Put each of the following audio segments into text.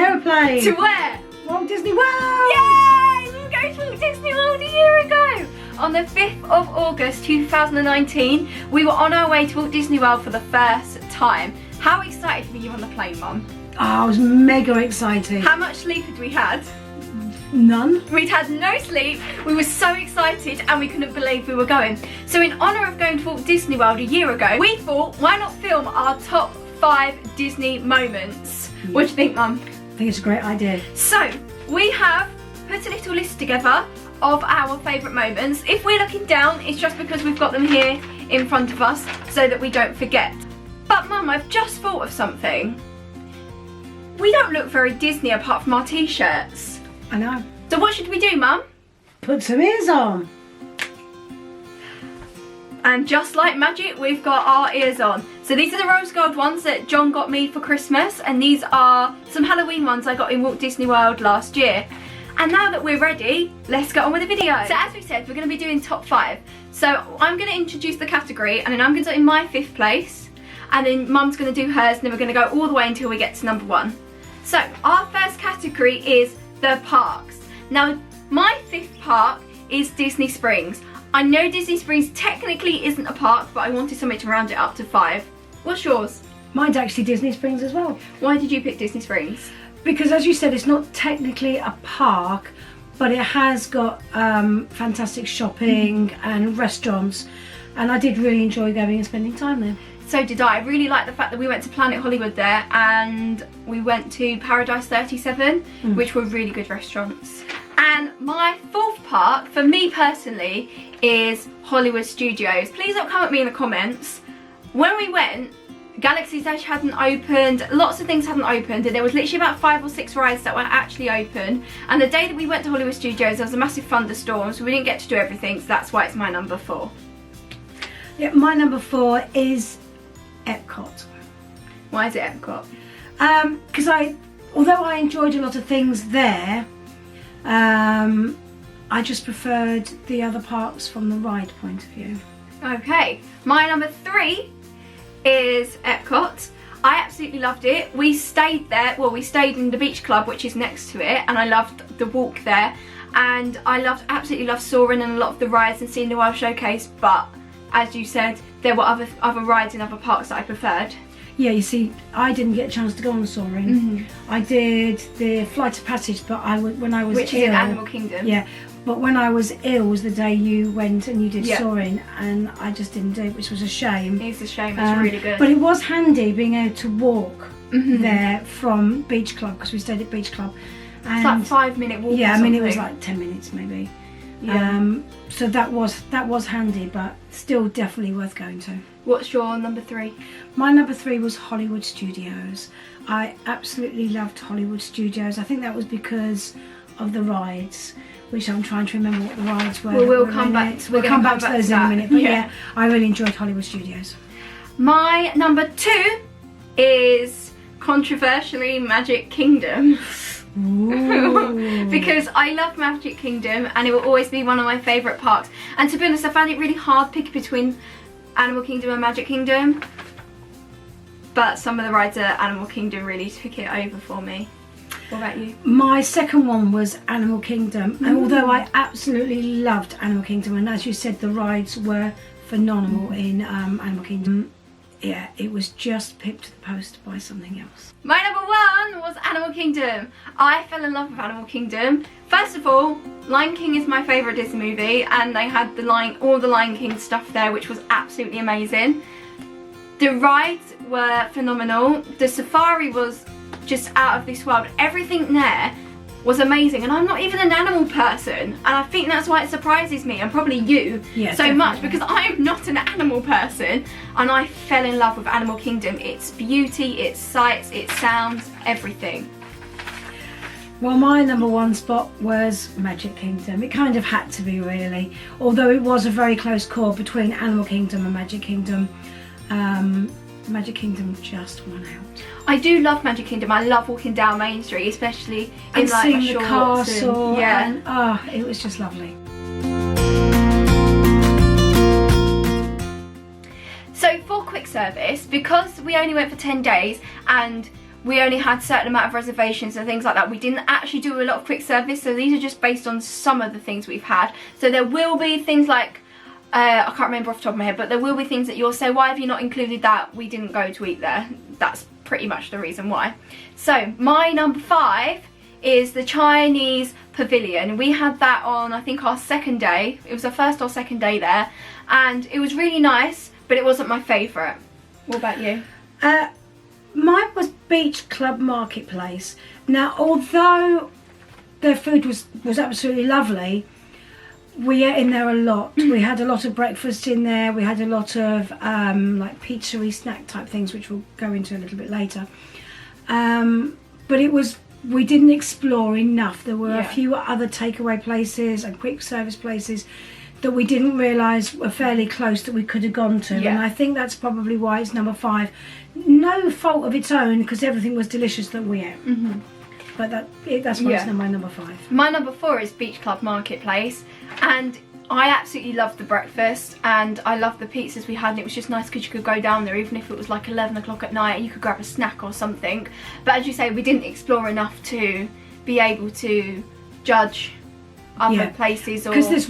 aeroplane. To where? Walt Disney World. Yay! We were going to Walt Disney World a year ago. On the 5th of August 2019, we were on our way to Walt Disney World for the first time. How excited were you on the plane, Mum? Oh, I was mega excited. How much sleep had we had? None. We'd had no sleep, we were so excited and we couldn't believe we were going. So in honour of going to Walt Disney World a year ago, we thought, why not film our top 5 Disney moments? Yeah. What do you think, Mum? I think it's a great idea. So, we have put a little list together of our favourite moments. If we're looking down, it's just because we've got them here in front of us so that we don't forget. But Mum, I've just thought of something. We don't look very Disney apart from our t-shirts. I know. So what should we do, Mum? Put some ears on. And just like magic, we've got our ears on. So these are the rose gold ones that John got me for Christmas, and these are some Halloween ones I got in Walt Disney World last year. And now that we're ready, let's get on with the video. So as we said, we're going to be doing top 5. So I'm going to introduce the category, and then I'm going to do it in my 5th place, and then Mum's going to do hers, and then we're going to go all the way until we get to number 1. So our first category is the parks. Now my 5th park is Disney Springs. I know Disney Springs technically isn't a park, but I wanted something to round it up to 5. What's yours? Mine's actually Disney Springs as well. Why did you pick Disney Springs? Because as you said, it's not technically a park, but it has got fantastic shopping and restaurants, and I did really enjoy going and spending time there. So did I. I really like the fact that we went to Planet Hollywood there, and we went to Paradise 37, which were really good restaurants. And my 4th park, for me personally, is Hollywood Studios. Please don't come at me in the comments. When we went, Galaxy's Edge hadn't opened, lots of things hadn't opened, and there was literally about 5 or 6 rides that were actually open. And the day that we went to Hollywood Studios, there was a massive thunderstorm, so we didn't get to do everything, so that's why it's my number 4. Yeah, my number 4 is Epcot. Why is it Epcot? Because although I enjoyed a lot of things there, I just preferred the other parks from the ride point of view. Okay, my number 3 is Epcot. I absolutely loved it. We stayed there, well, we stayed in the beach club, which is next to it, and I loved the walk there, and I absolutely loved soaring and a lot of the rides and seeing the Wild Showcase, but as you said, there were other rides in other parks that I preferred. Yeah, you see, I didn't get a chance to go on soaring. I did the Flight of Passage, but when I was Which ill, is in Animal Kingdom. Yeah, but when I was ill was the day you went and you did soaring, and I just didn't do it, which was a shame. It's a shame, it's really good. But it was handy being able to walk there from Beach Club, because we stayed at Beach Club. And it's like 5-minute walk. Yeah, or I mean, it something. was like 10 minutes maybe. Yeah. So that was handy, but still definitely worth going to. What's your number 3? My number 3 was Hollywood Studios. I absolutely loved Hollywood Studios. I think that was because of the rides, which I'm trying to remember what the rides were. Well, we'll come back to those in a minute. But yeah, I really enjoyed Hollywood Studios. My number 2 is controversially Magic Kingdom. Because I love Magic Kingdom and it will always be one of my favourite parks. And to be honest, I found it really hard picking between Animal Kingdom and Magic Kingdom, but some of the rides at Animal Kingdom really took it over for me. What about you? My second one was Animal Kingdom, and although I absolutely loved Animal Kingdom, and as you said, the rides were phenomenal in Animal Kingdom, yeah, it was just pipped to the post by something else. My number 1 was Animal Kingdom. I fell in love with Animal Kingdom. First of all, Lion King is my favourite Disney movie, and they had all the Lion King stuff there, which was absolutely amazing. The rides were phenomenal. The safari was just out of this world. Everything there was amazing, and I'm not even an animal person, and I think that's why it surprises me, and probably you so much, because I'm not an animal person, and I fell in love with Animal Kingdom. Its beauty, its sights, its sounds, everything. Well, my number 1 spot was Magic Kingdom. It kind of had to be, really, although it was a very close call between Animal Kingdom and Magic Kingdom. Magic Kingdom just won out. I do love Magic Kingdom. I love walking down Main Street, especially in and like seeing the castle. And, and it was just lovely. So for quick service, because we only went for 10 days and we only had a certain amount of reservations and things like that. We didn't actually do a lot of quick service, so these are just based on some of the things we've had. So there will be things like, I can't remember off the top of my head, but there will be things that you'll say, why have you not included that? We didn't go to eat there. That's pretty much the reason why. So my number 5 is the Chinese Pavilion. We had that on, I think, our second day. It was our first or second day there, and it was really nice, but it wasn't my favourite. What about you? Mine was Beach Club Marketplace. Now, although their food was absolutely lovely, we ate in there a lot. We had a lot of breakfast in there. We had a lot of like pizzeria snack type things, which we'll go into a little bit later. But we didn't explore enough. There were a few other takeaway places and quick service places that we didn't realise were fairly close that we could have gone to. And I think that's probably why it's number 5. No fault of its own, because everything was delicious that we ate. But that's why it's my number 5. My number 4 is Beach Club Marketplace, and I absolutely loved the breakfast, and I loved the pizzas we had, and it was just nice because you could go down there even if it was like 11 o'clock at night and you could grab a snack or something. But as you say, we didn't explore enough to be able to judge other places. Because this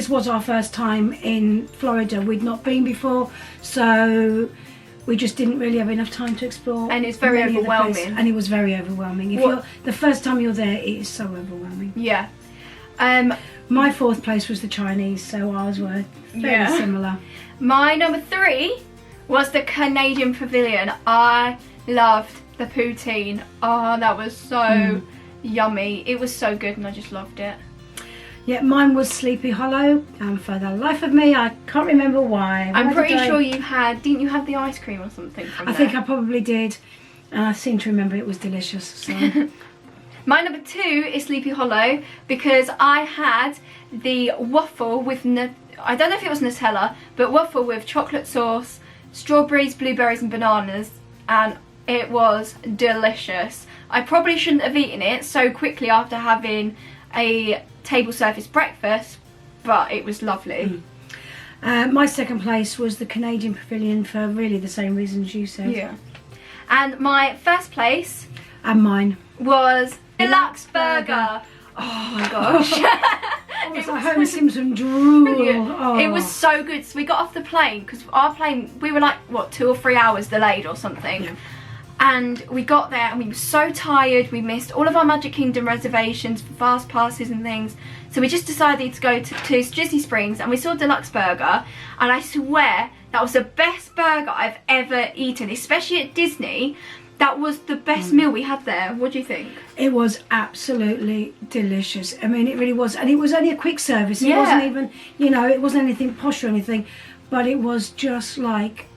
was our first time in Florida. We'd not been before, so we just didn't really have enough time to explore. And it's very overwhelming. And it was very overwhelming. The first time you're there, it is so overwhelming. Yeah. My 4th place was the Chinese, so ours were very similar. My number 3 was the Canadian Pavilion. I loved the poutine. Oh, that was so yummy. It was so good, and I just loved it. Yeah, mine was Sleepy Hollow, and for the life of me, I can't remember why. I'm pretty sure didn't you have the ice cream or something from there? I think I probably did, and I seem to remember it was delicious. So. My number 2 is Sleepy Hollow, because I had the waffle with, I don't know if it was Nutella, but waffle with chocolate sauce, strawberries, blueberries and bananas, and it was delicious. I probably shouldn't have eaten it so quickly after having a table service breakfast, but it was lovely. My second place was the Canadian Pavilion for really the same reasons you said. Yeah. And my first place, and mine, was Deluxe Burger. Oh my gosh. It was like Homer Simpson drool. Oh. It was so good. So we got off the plane, because our plane, we were like, what, 2 or 3 hours delayed or something. Yeah. And we got there and we were so tired. We missed all of our Magic Kingdom reservations for fast passes and things. So we just decided to go to Disney Springs, and we saw Deluxe Burger. And I swear that was the best burger I've ever eaten, especially at Disney. That was the best meal we had there. What do you think? It was absolutely delicious. I mean, it really was. And it was only a quick service. It wasn't even, it wasn't anything posh or anything. But it was just like,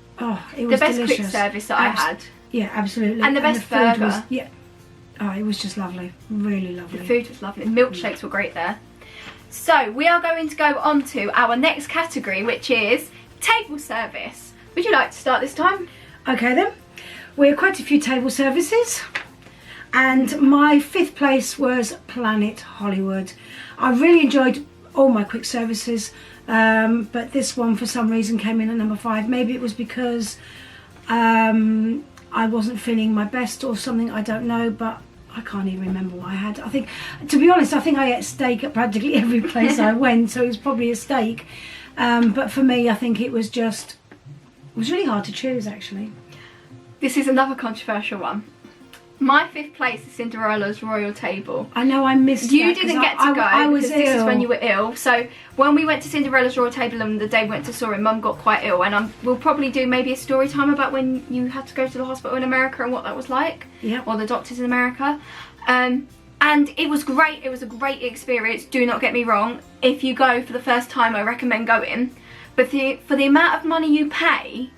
it was delicious. The best quick service that I had. Yeah, absolutely. And the best burger. It was just lovely. Really lovely. The food was lovely. The milkshakes were great there. So, we are going to go on to our next category, which is table service. Would you like to start this time? Okay then. We had quite a few table services, and my 5th place was Planet Hollywood. I really enjoyed all my quick services, but this one for some reason came in at number 5. Maybe it was because I wasn't feeling my best or something, I don't know, but I can't even remember what I had. I think, to be honest, I ate steak at practically every place I went, so it was probably a steak. But for me, I think it was really hard to choose, actually. This is another controversial one. My 5th place is Cinderella's Royal Table. I know, I missed You didn't get to go. I was ill. This is when you were ill. So when we went to Cinderella's Royal Table and the day we went to saw it, Mum got quite ill. And we'll probably do maybe a story time about when you had to go to the hospital in America and what that was like. Yeah. Or the doctors in America. And it was great. It was a great experience. Do not get me wrong. If you go for the first time, I recommend going. But for the amount of money you pay,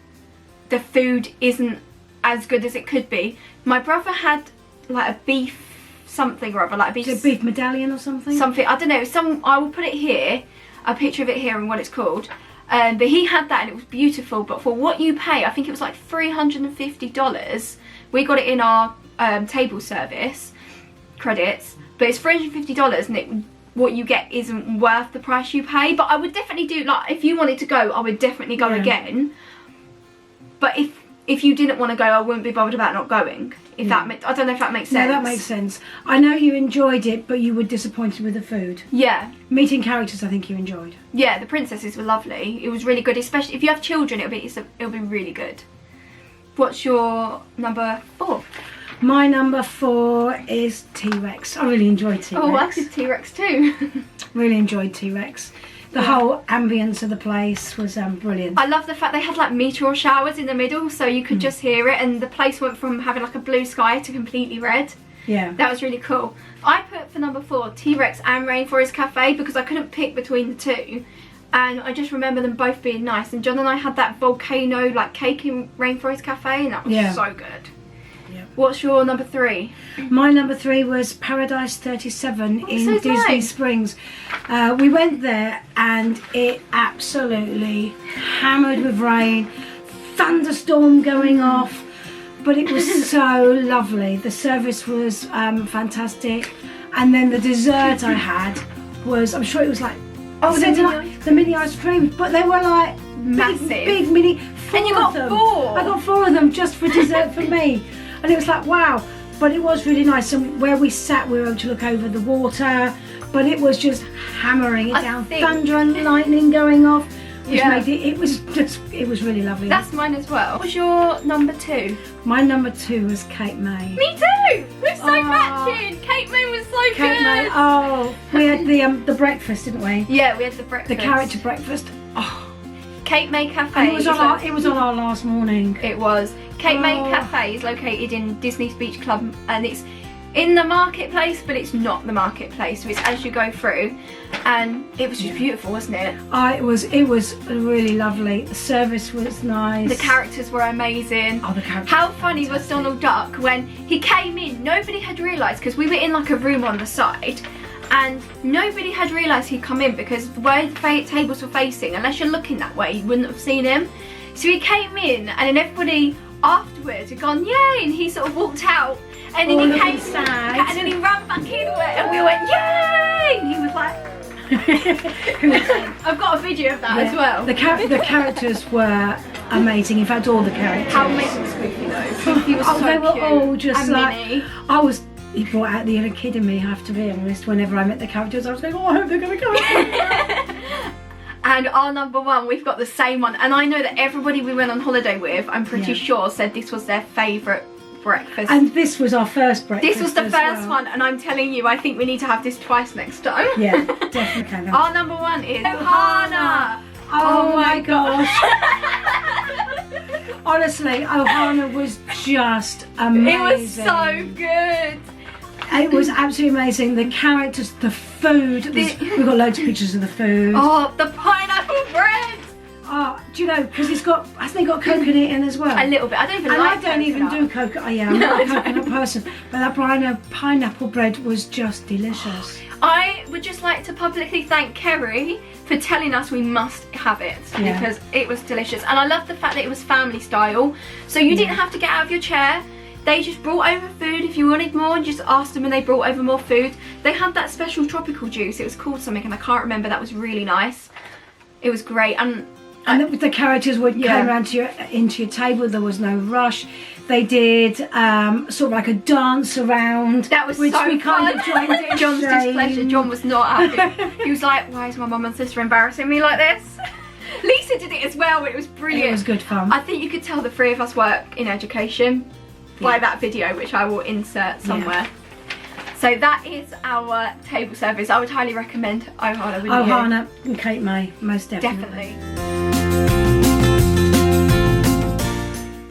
the food isn't as good as it could be. My brother had like a beef something or other, like a beef... Is it beef medallion or something? Something, I don't know, I will put it here, a picture of it here and what it's called. But he had that and it was beautiful, but for what you pay, I think it was like $350. We got it in our table service credits, but it's $350 and what you get isn't worth the price you pay. But I would definitely do, like, if you wanted to go, I would definitely go again. But if if you didn't want to go, I wouldn't be bothered about not going. If that makes, I don't know if that makes sense. No, that makes sense. I know you enjoyed it, but you were disappointed with the food. Yeah. Meeting characters, I think you enjoyed. Yeah, the princesses were lovely. It was really good, especially if you have children. It'll be really good. What's your number 4? My number 4 is T-Rex. I really enjoyed T-Rex. Oh, I did T-Rex too. Really enjoyed T-Rex. The whole ambience of the place was brilliant. I love the fact they had like meteor showers in the middle, so you could just hear it, and the place went from having like a blue sky to completely red. Yeah. That was really cool. I put for number 4 T-Rex and Rainforest Cafe because I couldn't pick between the two. And I just remember them both being nice. And John and I had that volcano like cake in Rainforest Cafe, and that was so good. Yeah. What's your number 3? My number 3 was Paradise 37 in Disney Springs. We went there and it absolutely hammered with rain, thunderstorm going off, but it was so lovely. The service was fantastic, and then the dessert I had was, I'm sure it was like, the mini ice cream, but they were like massive, big mini. And you got 4. I got 4 of them just for dessert for me. And it was like, wow, but it was really nice. And where we sat, we were able to look over the water, but it was just hammering it down, thunder and lightning going off, which made it was really lovely. That's mine as well. What's your number 2? My number 2 was Cape May. Me too! We're so matching! Cape May was so Cape good! May, we had the breakfast, didn't we? Yeah, we had the breakfast. The character breakfast. Oh. Cape May Cafe. And it was on our last morning. It was. Cape May Cafe is located in Disney's Beach Club, and it's in the marketplace, but it's not the marketplace. So it's as you go through, and it was just beautiful, wasn't it? It was really lovely. The service was nice. The characters were amazing. Oh, the characters. How funny was Donald Duck when he came in? Nobody had realised, because we were in like a room on the side, and nobody had realised he'd come in because where the tables were facing, unless you're looking that way, you wouldn't have seen him. So he came in, and then everybody afterwards had gone yay, and he sort of walked out, and then he came sad, and then he ran back in, and we went yay, and he was like I've got a video of that as well. The characters were amazing. In fact, all the characters. How amazing was Squeaky though? Squeaky was so they were cute all just and like mini. He brought out the inner kid in me, I have to be honest. Whenever I met the characters, I was going, oh, I hope they're going to come. And our number 1, we've got the same one, and I know that everybody we went on holiday with, I'm pretty sure, said this was their favourite breakfast. And this was our first breakfast. This was the first one, and I'm telling you, I think we need to have this twice next time. Yeah, definitely. Our number 1 is Ohana. Oh my gosh. Honestly, Ohana was just amazing. It was so good. It was absolutely amazing. The characters, the food. We've got loads of pictures of the food. Oh, the pineapple bread. Oh, do you know, because hasn't it got coconut in as well? A little bit. I don't even and like I don't even do coconut. Oh, yeah, I'm not a coconut person. But that pineapple bread was just delicious. I would just like to publicly thank Kerry for telling us we must have it because it was delicious. And I love the fact that it was family style. So you didn't have to get out of your chair. They just brought over food. If you wanted more, just asked them and they brought over more food. They had that special tropical juice. It was called something and I can't remember. That was really nice. It was great. And the characters came around into your table. There was no rush. They did sort of like a dance around. That was which so we fun. kind of joined in. John's displeasure. John was not happy. He was like, why is my mum and sister embarrassing me like this? Lisa did it as well. It was brilliant. It was good fun. I think you could tell the 3 of us work in education by that video, which I will insert somewhere. So that is our table service. I would highly recommend Ohana. Ohana and Cape May, most definitely.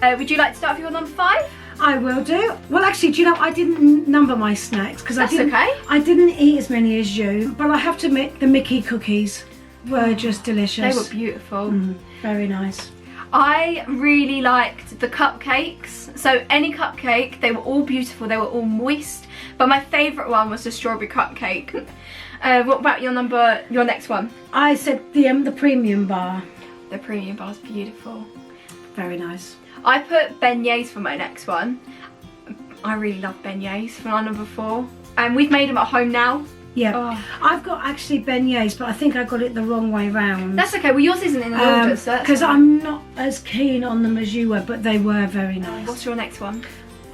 Would you like to start with your number 5? I will do. Well, actually, do you know, I didn't number my snacks because I didn't eat as many as you. But I have to admit, the Mickey cookies were just delicious. They were beautiful. Very nice. I really liked the cupcakes. So any cupcake, they were all beautiful. They were all moist. But my favourite one was the strawberry cupcake. What about your next one? I said the premium bar. The premium bar's beautiful. Very nice. I put beignets for my next one. I really love beignets for my number 4. And we've made them at home now. Yeah, Oh. I've got actually beignets, but I think I got it the wrong way round. That's okay. Well, yours isn't in the order, so because I'm not as keen on them as you were, but they were very nice. What's your next one?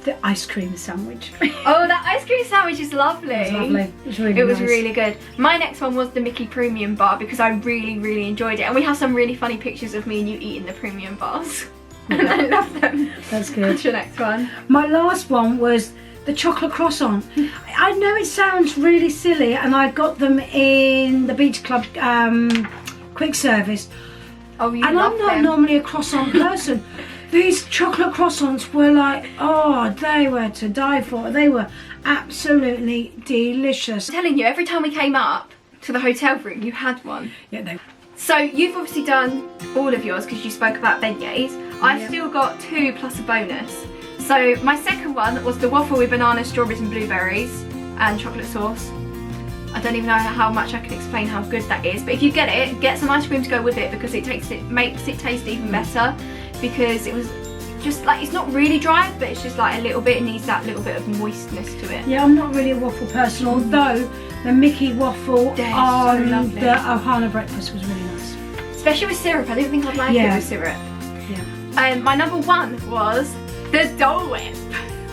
The ice cream sandwich. Oh, that ice cream sandwich is lovely. It was lovely. It was really It was nice. really good. My next one was the Mickey Premium Bar because I really, really enjoyed it. And we have some really funny pictures of me and you eating the premium bars. And I love them. That's good. What's your next one? My last one was the chocolate croissant. I know it sounds really silly, and I got them in the Beach Club quick service. Oh, you And love I'm not them. normally a croissant person. These chocolate croissants were like, oh, they were to die for. They were absolutely delicious. I'm telling you, every time we came up to the hotel room, you had one. Yeah, they. So you've obviously done all of yours because you spoke about beignets. I've Yep. still got 2 plus a bonus. So my second one was the waffle with banana, strawberries and blueberries and chocolate sauce. I don't even know how much I can explain how good that is, but if you get it, get some ice cream to go with it because it makes it taste even better, because it was just like, it's not really dry, but it's just like a little bit, it needs that little bit of moistness to it. Yeah, I'm not really a waffle person, although the Mickey waffle They're so on lovely. the Ohana breakfast was really nice. Especially with syrup, I didn't think I'd like it with syrup. Yeah. My number 1 was the Dole Whip.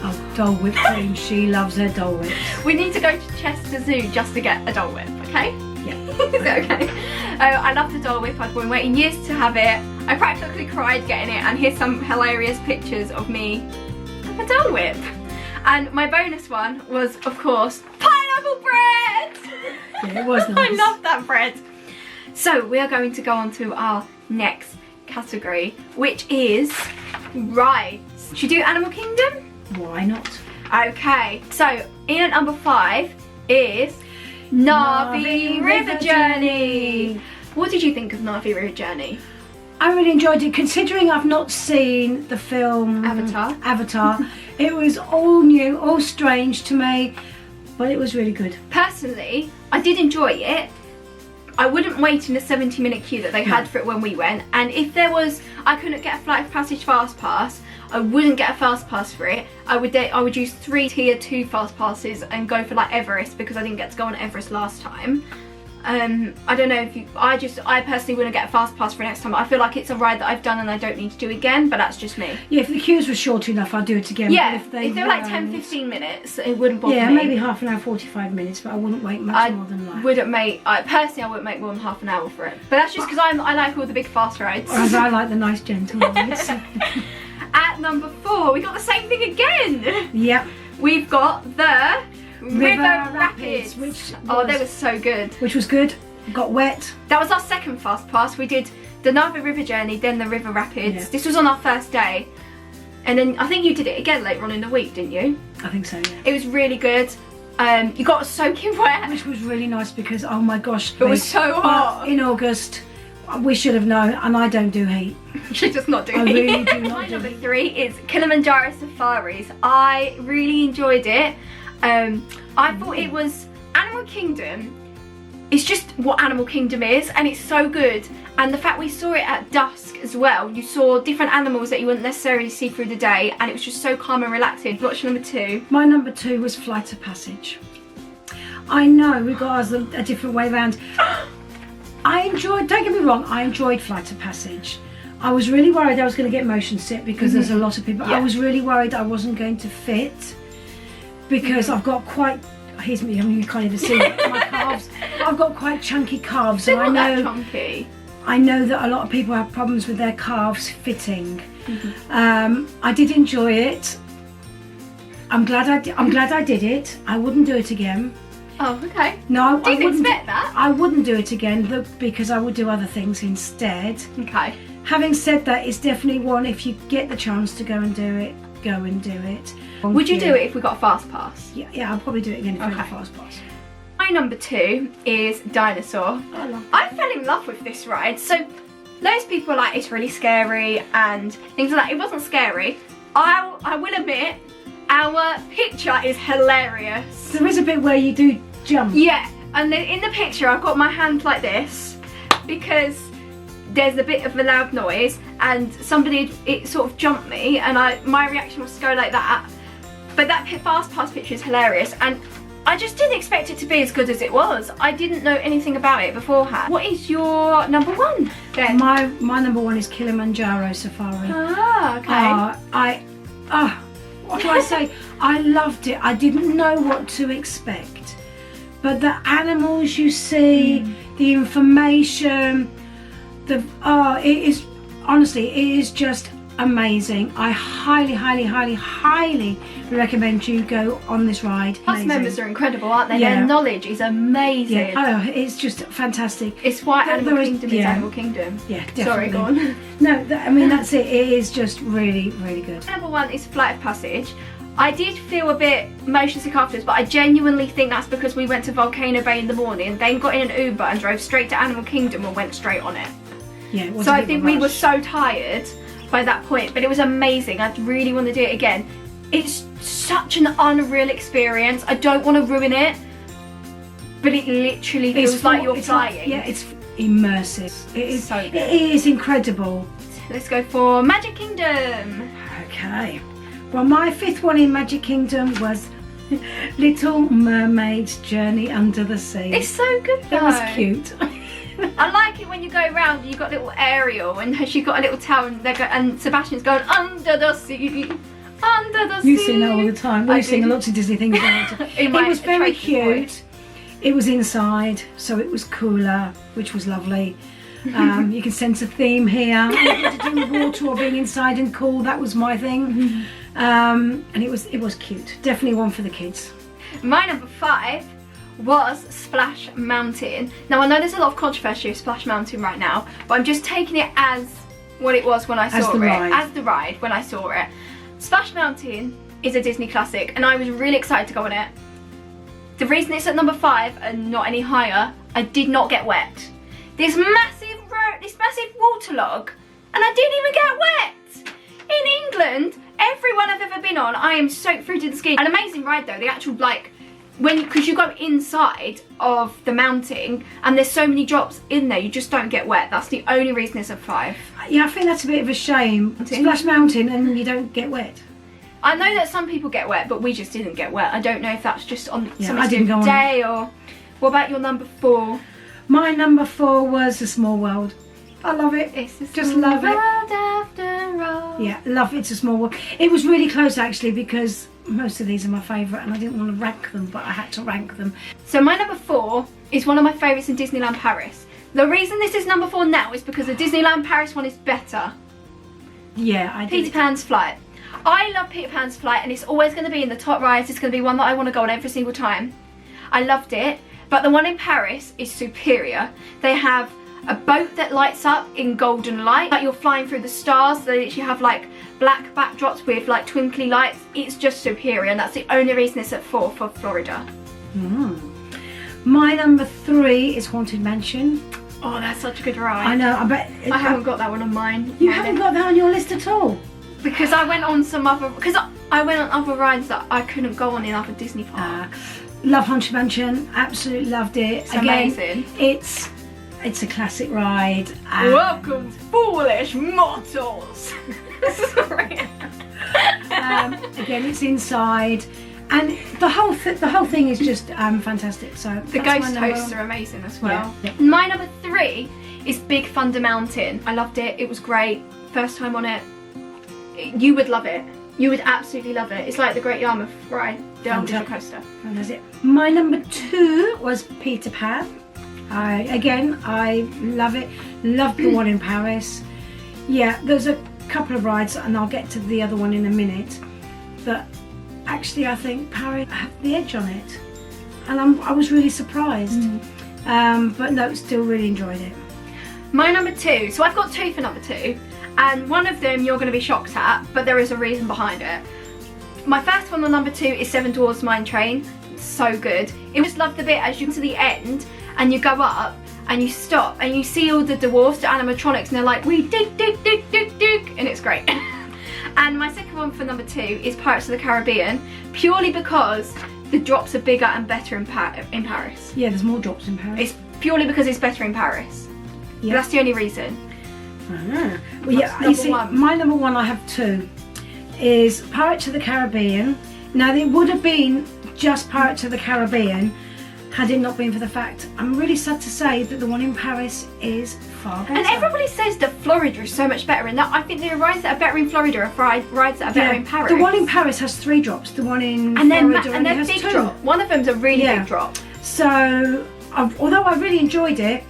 Oh, Dole Whip cream. She loves her Dole Whip. We need to go to Chester Zoo just to get a Dole Whip, okay? Yeah. Is that okay? I love the Dole Whip. I've been waiting years to have it. I practically cried getting it, and here's some hilarious pictures of me with a Dole Whip. And my bonus one was, of course, pineapple bread! Yeah, it was nice. I love that bread. So we are going to go on to our next category, which is rides. Should we do Animal Kingdom? Why not? Okay, so in at number 5 is Na'vi River Journey. What did you think of Na'vi River Journey? I really enjoyed it, considering I've not seen the film Avatar. It was all new, all strange to me, but it was really good. Personally, I did enjoy it. I wouldn't wait in the 70-minute queue that they had for it when we went, and if there was, I couldn't get a Flight of Passage Fast Pass, I wouldn't get a Fast Pass for it. I would use 3 Tier 2 Fast Passes and go for like Everest, because I didn't get to go on Everest last time. I don't know if you, I personally wouldn't get a Fast Pass for next time. I feel like it's a ride that I've done and I don't need to do again, but that's just me. Yeah, if the queues were short enough, I'd do it again. Yeah, but if they were like 10-15 minutes, it wouldn't bother me. Yeah, maybe half an hour, 45 minutes, but I wouldn't wait much more than that. Personally, I wouldn't make more than half an hour for it. But that's just because I like all the big fast rides. Whereas I like the nice gentle rides. At number 4, we got the same thing again. Yep. We've got the River Rapids, Rapids. which they were so good. Which was good. Got wet. That was our second fast pass. We did the Na'vi River Journey, then the River Rapids. Yeah. This was on our first day. And then I think you did it again later on in the week, didn't you? I think so, yeah. It was really good. You got soaking wet. Which was really nice because, oh my gosh. It was so hot. In August, we should have known, and I don't do heat. She does not do I it. really do not My do number it. 3 is Kilimanjaro Safaris. I really enjoyed it. I thought it was Animal Kingdom. It's just what Animal Kingdom is, and it's so good. And the fact we saw it at dusk as well, you saw different animals that you wouldn't necessarily see through the day, and it was just so calm and relaxing. What's your number 2? My number 2 was Flight of Passage. I know we got ours a different way around. I enjoyed, don't get me wrong, I enjoyed Flight of Passage. I was really worried I was going to get motion sick because there's a lot of people. Yeah. I was really worried I wasn't going to fit because I've got quite, here's me, I mean you can't even see it, my calves. I've got quite chunky calves, They're and not that chunky. I know that a lot of people have problems with their calves fitting. I did enjoy it. I'm glad I did it. I wouldn't do it again. Oh, okay. No, I Didn't wouldn't. expect that. I wouldn't do it again because I would do other things instead. Okay. Having said that, it's definitely one, if you get the chance to go and do it, go and do it. Would you do it if we got a fast pass? Yeah, I'll probably do it again if I Okay. get a fast pass. My number 2 is Dinosaur. I love I fell in love with this ride. So loads of people are like, it's really scary and things like that. It wasn't scary. I will admit, our picture is hilarious. There is a bit where you do jump. Yeah, and then in the picture I've got my hand like this because there's a bit of a loud noise and it sort of jumped me, and my reaction was to go like that. But that fast pass picture is hilarious, and I just didn't expect it to be as good as it was. I didn't know anything about it beforehand. What is your number one then? My number one is Kilimanjaro Safari. Ah, okay. What do I say? I loved it. I didn't know what to expect. But the animals you see, the information, it is, honestly, it is just amazing. I highly, highly, highly, highly recommend you go on this ride. Cast members are incredible, aren't they? Yeah. Their knowledge is amazing. Yeah. Oh, it's just fantastic. It's why Animal Kingdom is Animal Kingdom. Yeah, definitely. Sorry, go on. No, I mean, that's it. It is just really, really good. Number one is Flight of Passage. I did feel a bit motion sick afterwards, but I genuinely think that's because we went to Volcano Bay in the morning, then got in an Uber and drove straight to Animal Kingdom and went straight on it. Yeah, it was so a I bit think of a we were rush. so tired by that point, but it was amazing. I really want to do it again. It's such an unreal experience. I don't want to ruin it, but it literally feels like you're flying. It's immersive. It is so good. It is incredible. Let's go for Magic Kingdom. Okay. Well, my fifth one in Magic Kingdom was Little Mermaid's Journey Under the Sea. It's so good though. It was cute. I like it when you go around and you've got little Ariel and she's got a little towel and Sebastian's going under the sea, under the sea. You sing that all the time. We sing lots of Disney things. It was very cute. It was inside, so it was cooler, which was lovely. You can sense a theme here. To do with water or being inside and cool, that was my thing. And it was cute. Definitely one for the kids. My number 5 was Splash Mountain. Now I know there's a lot of controversy with Splash Mountain right now, but I'm just taking it as what it was when I saw it. As the ride when I saw it. Splash Mountain is a Disney classic and I was really excited to go on it. The reason it's at number 5 and not any higher, I did not get wet. This massive waterlog and I didn't even get wet. In England, everyone I've ever been on, I am soaked through to the skin. An amazing ride though, the actual because you go inside of the mountain and there's so many drops in there, you just don't get wet. That's the only reason it's a 5. Yeah, I think that's a bit of a shame. Splash Mountain and you don't get wet. I know that some people get wet, but we just didn't get wet. I don't know if that's just on somebody's day or... What about your number 4? My number 4 was A Small World. I love it. Just love it. After all. Yeah, love It's a Small World. It was really close actually because most of these are my favourite and I didn't want to rank them, but I had to rank them. So my number 4 is one of my favourites in Disneyland Paris. The reason this is number 4 now is because the Disneyland Paris one is better. Yeah, I did. Peter Pan's Flight. I love Peter Pan's Flight and it's always going to be in the top rides. It's going to be one that I want to go on every single time. I loved it, but the one in Paris is superior. They have a boat that lights up in golden light, like you're flying through the stars. They literally have like black backdrops with like twinkly lights. It's just superior and that's the only reason it's at 4 for Florida. My number 3 is Haunted Mansion. Oh, that's such a good ride. I know, I bet I haven't got that one on mine. You haven't got that on your list at all? Because I went on other rides that I couldn't go on in other Disney parks. Love Haunted Mansion, absolutely loved it. It's amazing. It's a classic ride. Welcome, foolish mortals. Sorry. Again, it's inside, and the whole thing is just fantastic. So the ghost hosts are amazing as well. Yeah. My number 3 is Big Thunder Mountain. I loved it. It was great. First time on it. You would love it. You would absolutely love it. It's like the Great Yarmouth ride, the old coaster. And that's it. My number 2 was Peter Pan. I love it. Love the one in Paris. Yeah, there's a couple of rides, and I'll get to the other one in a minute. But actually, I think Paris had the edge on it, and I was really surprised. But no, still really enjoyed it. My number 2. So I've got 2 for number 2. And one of them you're going to be shocked at, but there is a reason behind it. My first one on number 2 is Seven Dwarfs Mine Train. So good. I just love the bit as you get to the end and you go up and you stop and you see all the dwarfs, the animatronics, and they're like, we dig, dig, dig, dig, dig, and it's great. And my second one for number 2 is Pirates of the Caribbean, purely because the drops are bigger and better in Paris. Yeah, there's more drops in Paris. It's purely because it's better in Paris. Yeah. That's the only reason. Well, yeah, you see, my number 1, I have 2, is Pirates of the Caribbean. Now, it would have been just Pirates of the Caribbean, had it not been for the fact, I'm really sad to say that the one in Paris is far better. And everybody says that Florida is so much better, and that I think the rides that are better in Florida are rides that are better in Paris. The one in Paris has 3 drops. The one in and Florida they're has big 2. drop. One of them's a really big drop. So, although I really enjoyed it,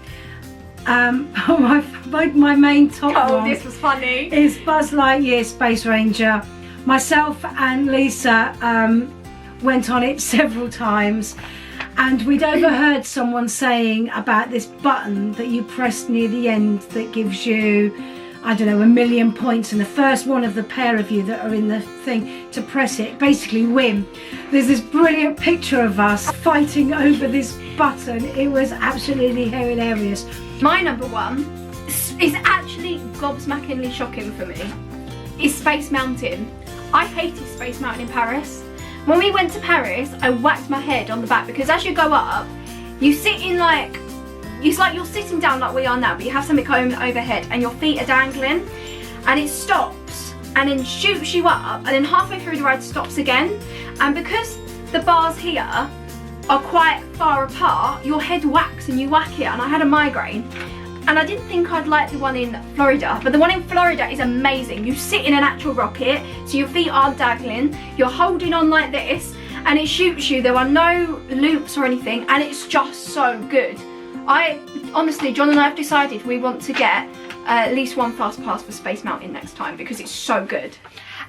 my main top one this was funny. is Buzz Lightyear Space Ranger. Myself and Lisa went on it several times, and we'd overheard someone saying about this button that you press near the end that gives you, I don't know, 1,000,000 points, and the first one of the pair of you that are in the thing to press it basically win. There's this brilliant picture of us fighting over this button. It was absolutely hilarious. My number one is actually gobsmackingly shocking for me. Is Space Mountain. I hated Space Mountain in Paris. When we went to Paris, I whacked my head on the back because as you go up, you sit in like, it's like you're sitting down like we are now, but you have something overhead and your feet are dangling, and it stops and then shoots you up, and then halfway through the ride stops again. And because the bars here are quite far apart, your head whacks and you whack it, and I had a migraine. And I didn't think I'd like the one in Florida, but the one in Florida is amazing. You sit in an actual rocket, so your feet aren't dangling, you're holding on like this, and it shoots you. There are no loops or anything, and it's just so good. Honestly, John and I have decided we want to get at least one fast pass for Space Mountain next time because it's so good.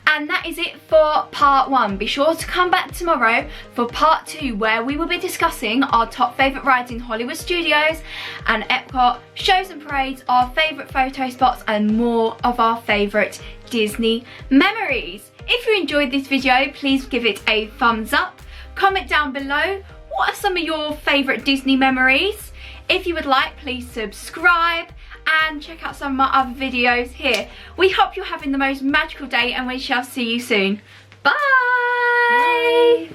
And that is it for part 1. Be sure to come back tomorrow for part 2, where we will be discussing our top favourite rides in Hollywood Studios and Epcot, shows and parades, our favourite photo spots, and more of our favourite Disney memories. If you enjoyed this video, please give it a thumbs up. Comment down below, what are some of your favourite Disney memories? If you would like, please subscribe and check out some of my other videos here. We hope you're having the most magical day, and we shall see you soon. Bye! Bye.